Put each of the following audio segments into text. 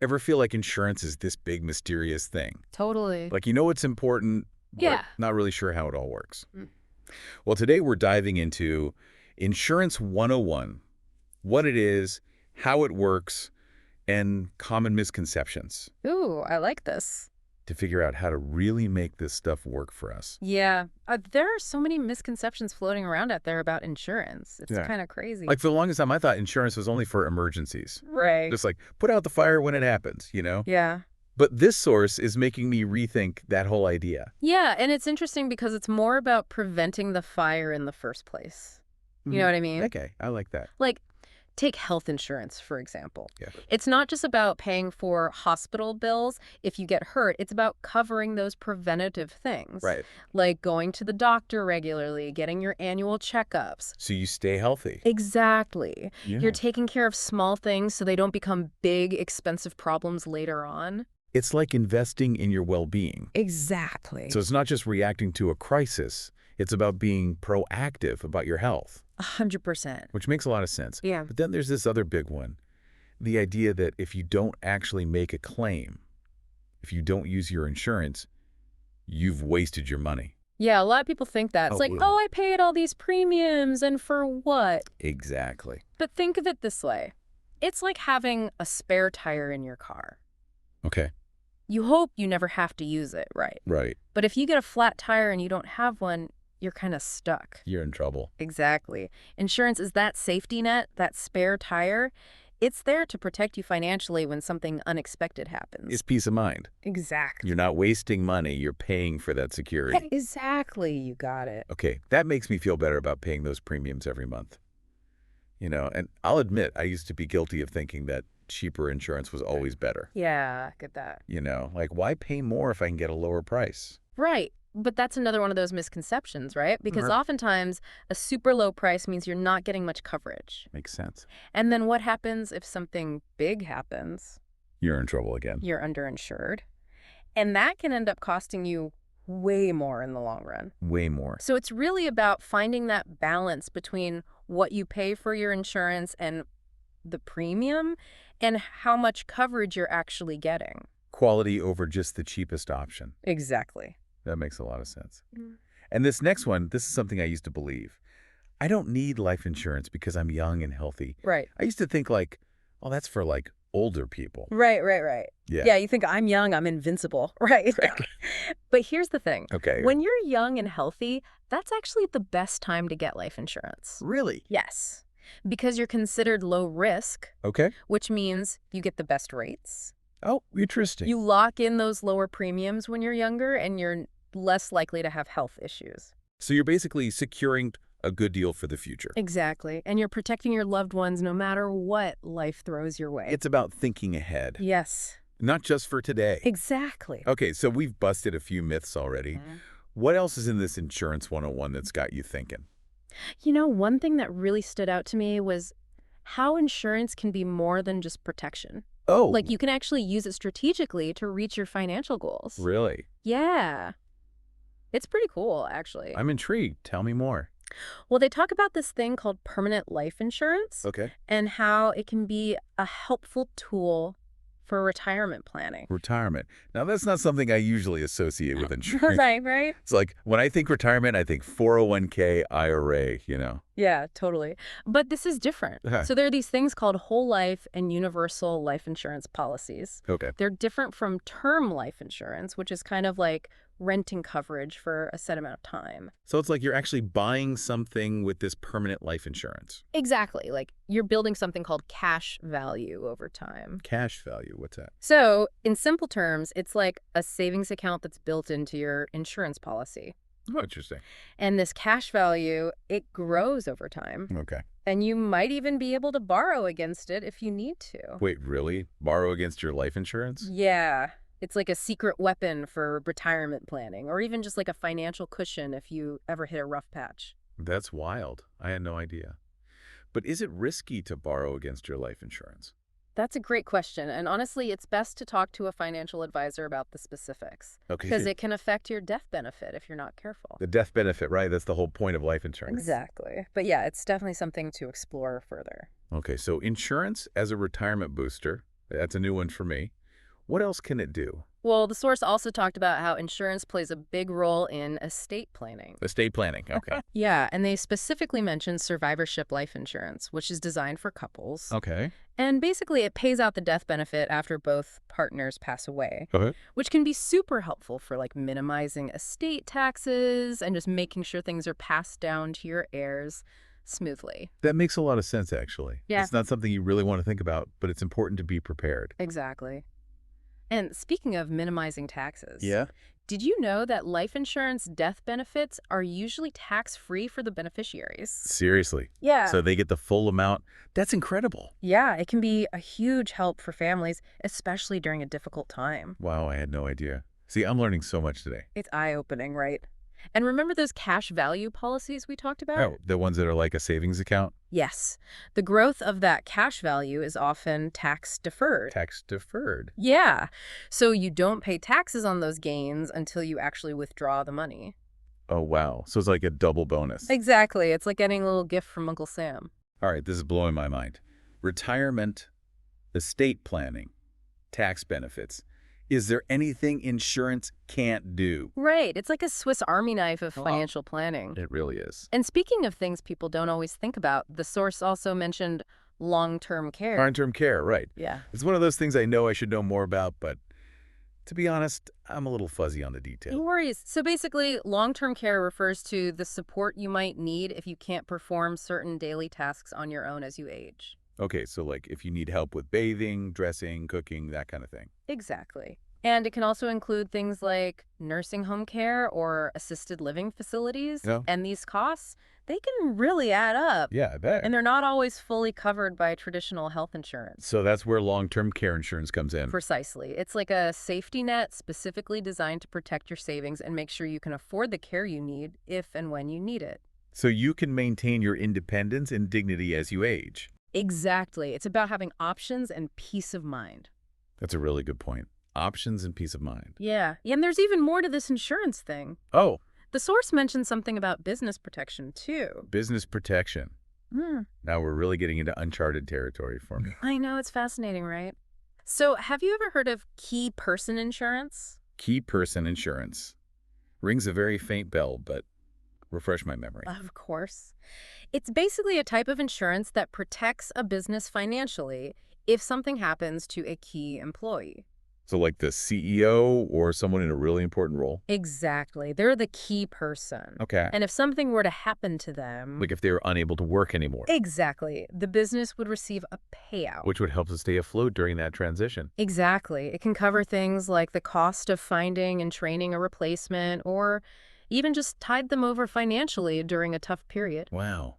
Ever feel like insurance is this big, mysterious thing? Totally. Like, it's important, but Yeah. not really sure how it all works. Mm. Well, today we're diving into Insurance 101, what it is, how it works, and common misconceptions Ooh, I like this. to figure out how to really make this stuff work for us. Yeah. There are so many misconceptions floating around out there about insurance. It's Yeah. kind of crazy. Like, for the longest time, I thought insurance was only for emergencies. Right. Just like, put out the fire when it happens, Yeah. But this source is making me rethink that whole idea. Yeah, and it's interesting because it's more about preventing the fire in the first place. You know what I mean? Okay, I like that. Like, take health insurance, for example. Yeah. It's not just about paying for hospital bills if you get hurt. It's about covering those preventative things. Right. Like going to the doctor regularly, getting your annual checkups. So you stay healthy. Exactly. Yeah. You're taking care of small things so they don't become big, expensive problems later on. It's like investing in your well-being. Exactly. So it's not just reacting to a crisis. It's about being proactive about your health, 100%. which makes a lot of sense. Yeah. But then there's this other big one, the idea that if you don't actually make a claim, if you don't use your insurance, you've wasted your money. Yeah, a lot of people think that. It's like, well. oh, I paid all these premiums, and for what? Exactly. But think of it this way. It's like having a spare tire in your car. Okay. You hope you never have to use it, right? Right. But if you get a flat tire and you don't have one, you're kind of stuck. You're in trouble. Exactly. Insurance is that safety net, that spare tire. It's there to protect you financially when something unexpected happens. It's peace of mind. Exactly. You're not wasting money. You're paying for that security. Exactly. You got it. Okay, that makes me feel better about paying those premiums every month. And I'll admit, I used to be guilty of thinking that cheaper insurance was always better. Yeah, get that. Like, why pay more if I can get a lower price? Right. But that's another one of those misconceptions, right? Because Right. oftentimes a super low price means you're not getting much coverage. Makes sense. And then what happens if something big happens? You're in trouble again. You're underinsured. And that can end up costing you way more in the long run. Way more. So it's really about finding that balance between what you pay for your insurance and the premium and how much coverage you're actually getting. Quality over just the cheapest option. Exactly. That makes a lot of sense. Mm. And this next one, this is something I used to believe. I don't need life insurance because I'm young and healthy. Right. I used to think like, oh, that's for like older people. Right. Yeah. Yeah, you think I'm young, I'm invincible. Right. But here's the thing. Okay. When you're young and healthy, that's actually the best time to get life insurance. Really? Yes. Because you're considered low risk, Okay. which means you get the best rates. Oh, interesting. You lock in those lower premiums when you're younger, and you're less likely to have health issues. So you're basically securing a good deal for the future. Exactly. And you're protecting your loved ones no matter what life throws your way. It's about thinking ahead, Yes. not just for today. Exactly. Okay, so we've busted a few myths already. What else is in this Insurance 101 that's got you thinking? One thing that really stood out to me was how insurance can be more than just protection. Oh, Like, you can actually use it strategically to reach your financial goals. really? Yeah. It's pretty cool, actually. I'm intrigued. Tell me more. Well, they talk about this thing called permanent life insurance Okay. and how it can be a helpful tool for retirement planning. Retirement. Now, that's not something I usually associate with insurance. Right? It's like when I think retirement, I think 401k, IRA, Yeah, totally. But this is different. Uh-huh. So there are these things called whole life and universal life insurance policies. Okay. They're different from term life insurance, which is kind of like renting coverage for a set amount of time. So it's like you're actually buying something with this permanent life insurance. Exactly. Like you're building something called cash value over time. Cash value. What's that? So in simple terms, it's like a savings account that's built into your insurance policy. Oh, interesting. And this cash value, it grows over time. Okay. And you might even be able to borrow against it if you need to. Wait, really? Borrow against your life insurance? Yeah. It's like a secret weapon for retirement planning, or even just like a financial cushion if you ever hit a rough patch. That's wild. I had no idea. But is it risky to borrow against your life insurance? That's a great question. And honestly, it's best to talk to a financial advisor about the specifics. Okay. Because it can affect your death benefit if you're not careful. The death benefit, right? That's the whole point of life insurance. Exactly. But yeah, it's definitely something to explore further. Okay, so insurance as a retirement booster, That's a new one for me. What else can it do? Well, the source also talked about how insurance plays a big role in estate planning. Estate planning. Okay. Yeah, and they specifically mentioned survivorship life insurance, which is designed for couples. Okay. And basically, it pays out the death benefit after both partners pass away, Okay. which can be super helpful for like minimizing estate taxes and just making sure things are passed down to your heirs smoothly. That makes a lot of sense, actually. Yeah. It's not something you really want to think about, but it's important to be prepared. Exactly. And speaking of minimizing taxes, Yeah? did you know that life insurance death benefits are usually tax-free for the beneficiaries? Seriously. Yeah. So they get the full amount. That's incredible. Yeah, it can be a huge help for families, especially during a difficult time. Wow, I had no idea. See, I'm learning so much today. It's eye-opening, right? And remember those cash value policies we talked about? Oh, the ones that are like a savings account? Yes. The growth of that cash value is often tax deferred. Tax deferred. Yeah. So you don't pay taxes on those gains until you actually withdraw the money. Oh, wow. So it's like a double bonus. Exactly. It's like getting a little gift from Uncle Sam. All right, this is blowing my mind. Retirement, estate planning, tax benefits. Is there anything insurance can't do? Right. It's like a Swiss Army knife of Wow. financial planning. It really is. And speaking of things people don't always think about, the source also mentioned long-term care. Long-term care, right. Yeah. It's one of those things I know I should know more about, but to be honest, I'm a little fuzzy on the No detail. worries. So basically, long-term care refers to the support you might need if you can't perform certain daily tasks on your own as you age. Okay, so like if you need help with bathing, dressing, cooking, that kind of thing. Exactly. And it can also include things like nursing home care or assisted living facilities. Yeah. And these costs, they can really add up. Yeah, I bet. And they're not always fully covered by traditional health insurance. So that's where long-term care insurance comes in. Precisely. It's like a safety net specifically designed to protect your savings and make sure you can afford the care you need if and when you need it. So you can maintain your independence and dignity as you age. Exactly. It's about having options and peace of mind. That's a really good point. Options and peace of mind. Yeah. And there's even more to this insurance thing. Oh, The source mentioned something about business protection, too. business protection. Now we're really getting into uncharted territory for me. I know, it's fascinating, right? So, have you ever heard of key person insurance? Key person insurance. Rings a very faint bell, but refresh my memory. Of course. It's basically a type of insurance that protects a business financially if something happens to a key employee. So like the CEO or someone in a really important role? Exactly. They're the key person. Okay. And if something were to happen to them, Like if they were unable to work anymore, exactly, the business would receive a payout. which would help to stay afloat during that transition. Exactly. It can cover things like the cost of finding and training a replacement, or even just tide them over financially during a tough period. Wow.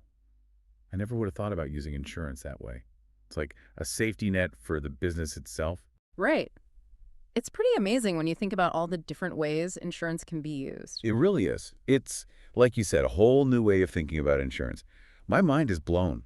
I never would have thought about using insurance that way. It's like a safety net for the business itself. Right. It's pretty amazing when you think about all the different ways insurance can be used. It really is. It's, like you said, a whole new way of thinking about insurance. My mind is blown,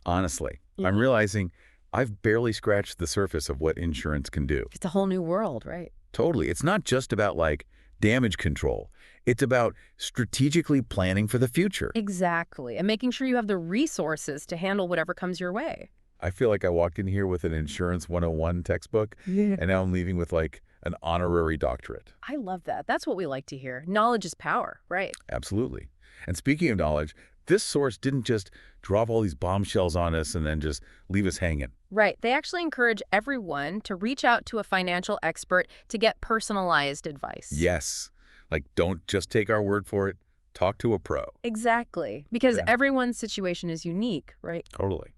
honestly. I'm realizing I've barely scratched the surface of what insurance can do. It's a whole new world, right? Totally. It's not just about like damage control. It's about strategically planning for the future. Exactly. And making sure you have the resources to handle whatever comes your way. I feel like I walked in here with an Insurance 101 textbook, and now I'm leaving with like an honorary doctorate. I love that. That's what we like to hear. Knowledge is power, right? Absolutely. And speaking of knowledge, this source didn't just drop all these bombshells on us and then just leave us hanging. Right. They actually encourage everyone to reach out to a financial expert to get personalized advice. Yes. Like, don't just take our word for it. Talk to a pro. Exactly. Because Yeah. everyone's situation is unique, right? Totally.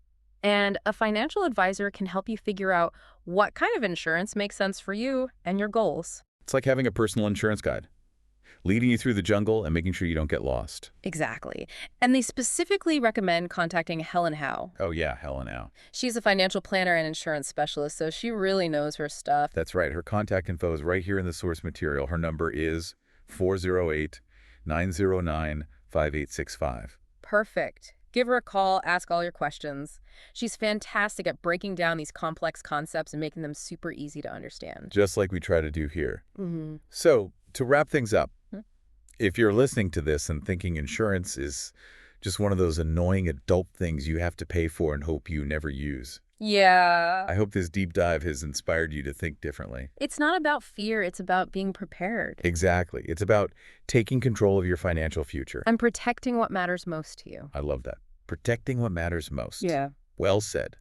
And a financial advisor can help you figure out what kind of insurance makes sense for you and your goals. It's like having a personal insurance guide, leading you through the jungle and making sure you don't get lost. Exactly. And they specifically recommend contacting Helen Hou. Oh yeah, Helen Hou. She's a financial planner and insurance specialist, so she really knows her stuff. That's right. Her contact info is right here in the source material. Her number is 408-909-5865. Perfect. Give her a call, ask all your questions. She's fantastic at breaking down these complex concepts and making them super easy to understand. Just like we try to do here. Mm-hmm. So, to wrap things up, Hmm? if you're listening to this and thinking insurance is Just one of those annoying adult things you have to pay for and hope you never use. Yeah. I hope this deep dive has inspired you to think differently. It's not about fear, it's about being prepared Exactly. It's about taking control of your financial future. and protecting what matters most to you. I love that. Protecting what matters most. Yeah. Well said.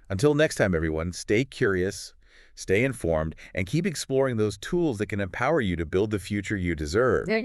Until next time, everyone, stay curious, stay informed, and keep exploring those tools that can empower you to build the future you deserve. Yeah,